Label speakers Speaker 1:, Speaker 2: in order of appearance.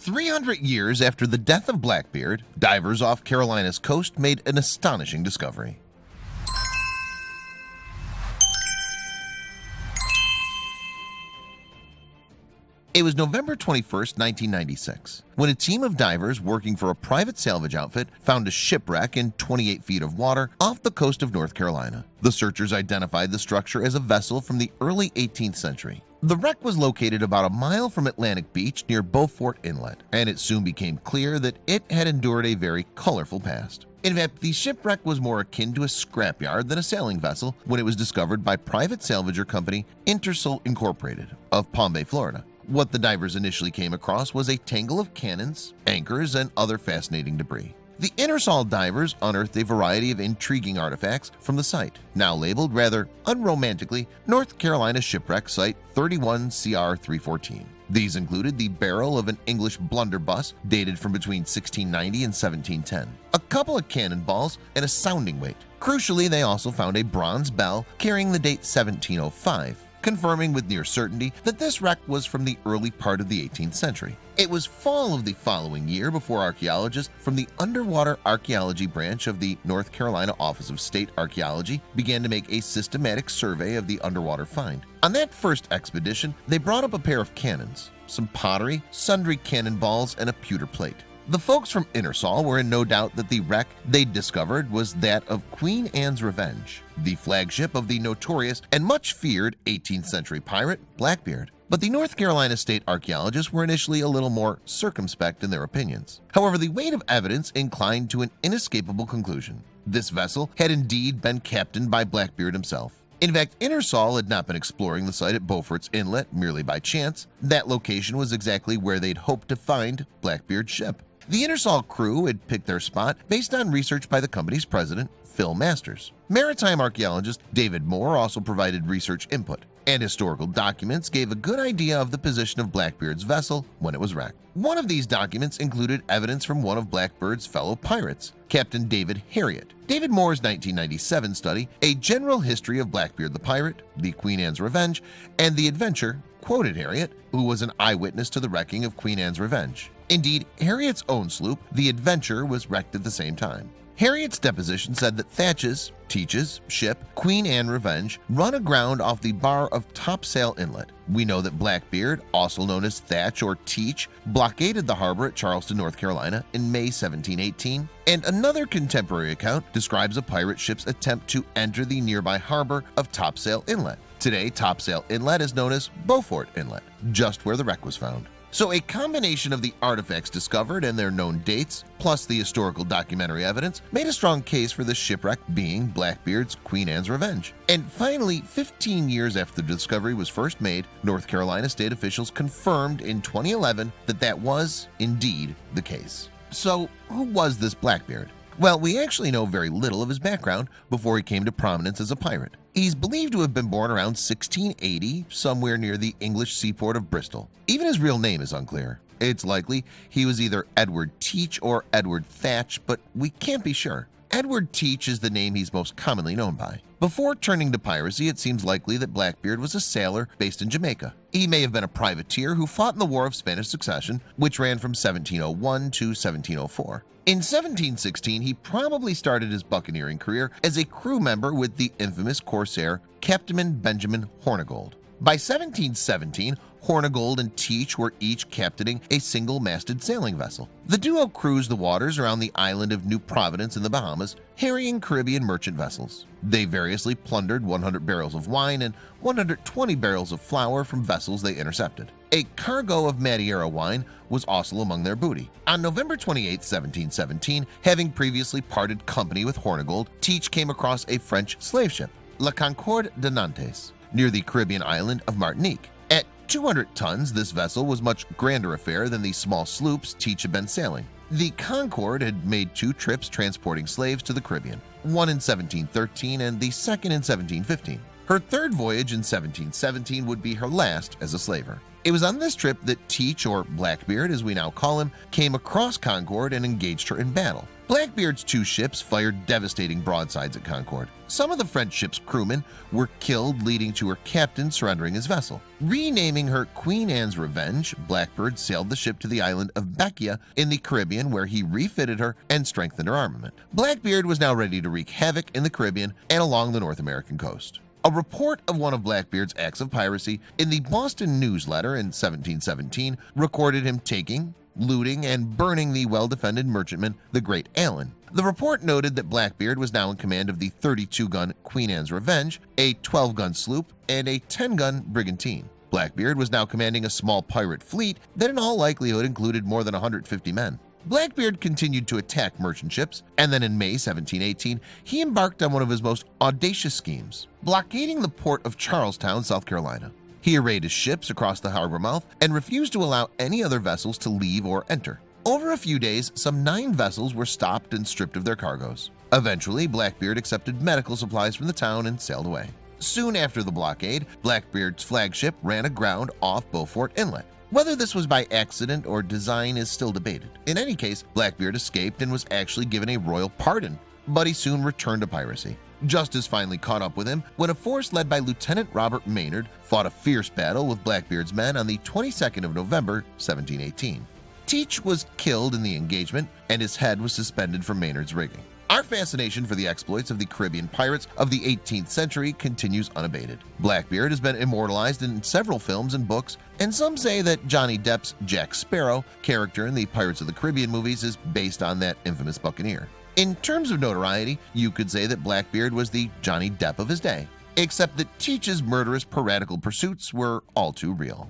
Speaker 1: 300 years after the death of Blackbeard, divers off Carolina's coast made an astonishing discovery. It was November 21, 1996, when a team of divers working for a private salvage outfit found a shipwreck in 28 feet of water off the coast of North Carolina. The searchers identified the structure as a vessel from the early 18th century. The wreck was located about a mile from Atlantic Beach near Beaufort Inlet, and it soon became clear that it had endured a very colorful past. In fact, the shipwreck was more akin to a scrapyard than a sailing vessel when it was discovered by private salvager company Intersol Incorporated of Palm Bay, Florida. What the divers initially came across was a tangle of cannons, anchors, and other fascinating debris. The Intersol divers unearthed a variety of intriguing artifacts from the site, now labeled rather unromantically North Carolina Shipwreck Site 31 CR 314. These included the barrel of an English blunderbuss dated from between 1690 and 1710, a couple of cannonballs, and a sounding weight. Crucially, they also found a bronze bell carrying the date 1705, confirming with near certainty that this wreck was from the early part of the 18th century. It was fall of the following year before archaeologists from the Underwater Archaeology branch of the North Carolina Office of State Archaeology began to make a systematic survey of the underwater find. On that first expedition, they brought up a pair of cannons, some pottery, sundry cannonballs, and a pewter plate. The folks from Intersol were in no doubt that the wreck they'd discovered was that of Queen Anne's Revenge, the flagship of the notorious and much feared 18th century pirate Blackbeard. But the North Carolina state archaeologists were initially a little more circumspect in their opinions. However, the weight of evidence inclined to an inescapable conclusion. This vessel had indeed been captained by Blackbeard himself. In fact, Intersol had not been exploring the site at Beaufort's Inlet merely by chance. That location was exactly where they'd hoped to find Blackbeard's ship. The Intersol crew had picked their spot based on research by the company's president, Phil Masters. Maritime archaeologist David Moore also provided research input, and historical documents gave a good idea of the position of Blackbeard's vessel when it was wrecked. One of these documents included evidence from one of Blackbeard's fellow pirates, Captain David Harriet. David Moore's 1997 study, A General History of Blackbeard the Pirate, the Queen Anne's Revenge, and the Adventure, quoted Harriet, who was an eyewitness to the wrecking of Queen Anne's Revenge. Indeed, Harriet's own sloop, the Adventure, was wrecked at the same time. Harriet's deposition said that Teach's ship, Queen Anne Revenge, run aground off the bar of Topsail Inlet. We know that Blackbeard, also known as Thatch or Teach, blockaded the harbor at Charleston, North Carolina in May 1718, and another contemporary account describes a pirate ship's attempt to enter the nearby harbor of Topsail Inlet. Today, Topsail Inlet is known as Beaufort Inlet, just where the wreck was found. So a combination of the artifacts discovered and their known dates, plus the historical documentary evidence, made a strong case for the shipwreck being Blackbeard's Queen Anne's Revenge. And finally, 15 years after the discovery was first made, North Carolina state officials confirmed in 2011 that that was indeed the case. So who was this Blackbeard? Well, we actually know very little of his background before he came to prominence as a pirate. He's believed to have been born around 1680, somewhere near the English seaport of Bristol. Even his real name is unclear. It's likely he was either Edward Teach or Edward Thatch, but we can't be sure. Edward Teach is the name he's most commonly known by. Before turning to piracy, it seems likely that Blackbeard was a sailor based in Jamaica. He may have been a privateer who fought in the War of Spanish Succession, which ran from 1701 to 1704. In 1716, he probably started his buccaneering career as a crew member with the infamous corsair Captain Benjamin Hornigold. By 1717, Hornigold and Teach were each captaining a single-masted sailing vessel. The duo cruised the waters around the island of New Providence in the Bahamas, harrying Caribbean merchant vessels. They variously plundered 100 barrels of wine and 120 barrels of flour from vessels they intercepted. A cargo of Madeira wine was also among their booty. On November 28, 1717, having previously parted company with Hornigold, Teach came across a French slave ship, La Concorde de Nantes, near the Caribbean island of Martinique. At 200 tons, this vessel was much grander affair than the small sloops Teach had been sailing. The Concorde had made 2 trips transporting slaves to the Caribbean, one in 1713 and the second in 1715. Her third voyage in 1717 would be her last as a slaver. It was on this trip that Teach, or Blackbeard as we now call him, came across Concorde and engaged her in battle. Blackbeard's 2 ships fired devastating broadsides at Concord. Some of the French ship's crewmen were killed, leading to her captain surrendering his vessel. Renaming her Queen Anne's Revenge, Blackbeard sailed the ship to the island of Bekia in the Caribbean, where he refitted her and strengthened her armament. Blackbeard was now ready to wreak havoc in the Caribbean and along the North American coast. A report of one of Blackbeard's acts of piracy in the Boston Newsletter in 1717 recorded him taking, looting, and burning the well-defended merchantman, the Great Allen. The report noted that Blackbeard was now in command of the 32-gun Queen Anne's Revenge, a 12-gun sloop, and a 10-gun brigantine. Blackbeard was now commanding a small pirate fleet that in all likelihood included more than 150 men. Blackbeard continued to attack merchant ships, and then in May 1718, he embarked on one of his most audacious schemes, blockading the port of Charlestown, South Carolina. He arrayed his ships across the harbor mouth and refused to allow any other vessels to leave or enter. Over a few days, some 9 vessels were stopped and stripped of their cargoes. Eventually, Blackbeard accepted medical supplies from the town and sailed away. Soon after the blockade, Blackbeard's flagship ran aground off Beaufort Inlet. Whether this was by accident or design is still debated. In any case, Blackbeard escaped and was actually given a royal pardon, but he soon returned to piracy. Justice finally caught up with him when a force led by Lieutenant Robert Maynard fought a fierce battle with Blackbeard's men on the 22nd of November, 1718. Teach was killed in the engagement, and his head was suspended from Maynard's rigging. Our fascination for the exploits of the Caribbean pirates of the 18th century continues unabated. Blackbeard has been immortalized in several films and books, and some say that Johnny Depp's Jack Sparrow character in the Pirates of the Caribbean movies is based on that infamous buccaneer. In terms of notoriety, you could say that Blackbeard was the Johnny Depp of his day, except that Teach's murderous piratical pursuits were all too real.